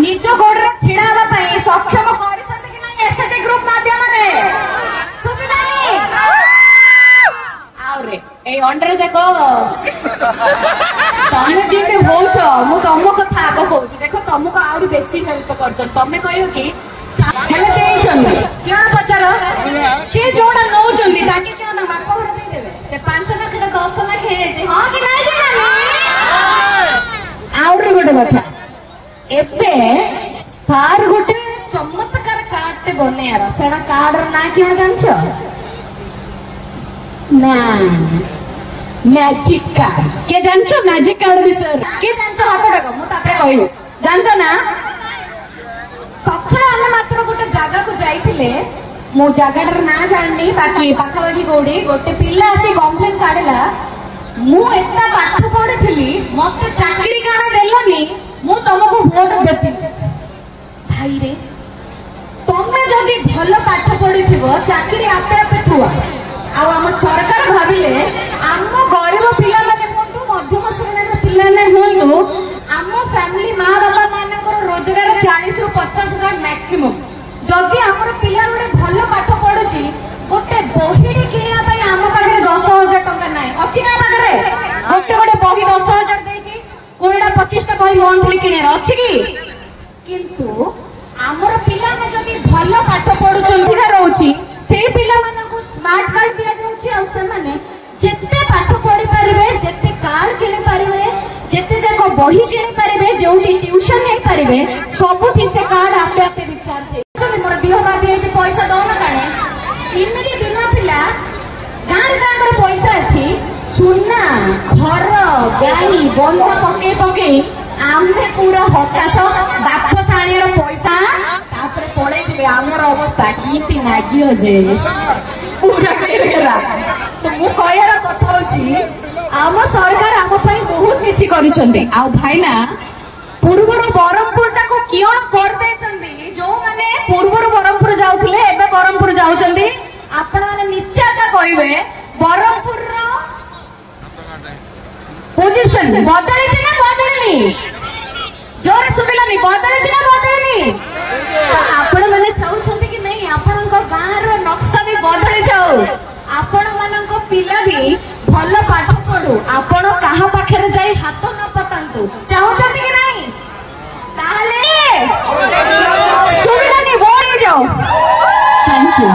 निज गोड़ छिड़ा सक्षम कर एसएचजी ग्रुप माध्यम अंडर जाक तमें जी हो तुम कथा आग कह देख तुमको आहरी बेसी हेल्प कर तमें कह कि पचार सी जोड़ा नौ बाप घर देदेवे से 5 लाख 10 लाख हाँ कि आहरी गोटे कथा एबे सार गोटे चमत्कार कार्ड टे बनेयार सेना कार्ड ना क्या जान ना मैजिक कार्ड के जानछो मैजिक कार्ड विषय के जानछो हाथ डाको मु तापरे कहू जानछो ना सखळे हम मात्र गोटे जगह को जाइथिले मु जगहर ना जाननी बाकी पाखाबाकी कोडी गोटे पिल्ला आसी कंप्लेंट काढला मु एता पाठ पढिथिली मते चाकरी काना देलनी मु तुमको वोट देती भाई रे तमे जदी भल पाठ पढिथिबो चाकरी आपे आपे थुआ आम सरकार भाविले आम गरीब पिला माने हुंतु मध्यम श्रेणी पिला ने हुंतु आम फैमिली माँ बापा मानकर रोजगार 40 रु 50 हजार मैक्सिमम जदि आमर पिला गुडे भल पाठ पढुची गोटे बहिडी किनिया पई आम पाखरे 10,000 टंका नाय अछि ना पाखरे गोटे गोटे बही 10,000 देकी कोडा 25 टा बही मंथली किनिया अछि की किंतु आमर पिला ने जदि भल पाठ पढुचंती का रहउची से पिला मानको स्मार्ट कार्ड दिया जाउची आ से माने जेते पाठ पढी परिबे जेते कार्ड किनि परिबे जेते जाको बही किनि परिबे जोटी ट्यूशन हे परिबे सबुठी से कार्ड आपे आपे रिचार्ज हे चले मोर दिहो बा दिए जे पैसा दो ना काने इमिति दिन थिला गार जाकर पैसा अछि सुना घर गाड़ी बंधा पके पके आमे पूरा हताश बाप साणीर पैसा तापर पळे जिबे हमर अवस्था कीति नागी हो जे पूरा केला तो मु कहयार कथा होची आम सरकार आम पई बहुत किछि करिसंती आ भाईना पूर्वर बरमपुर टाको कियण कर देचंती जो माने पूर्वर बरमपुर जाउथिले एबे बरमपुर जाउचंती आपण माने निश्चयता कहिबे बरमपुर रो पोजीशन बदली छै ना बदलनी जोर सुबिलानी बदली छै ना बदलनी तो आपण माने चाहउछंती कि नहीं आपण को गां रो नक्शा भी बदली जाऊ आपण मानक पिला भी भल पाठ पढू आपण काहा पाखरे जाई हाथ न पतांतु चाहउछंती कि नहीं ताहले सुबिलानी बोल जाओ थैंक यू।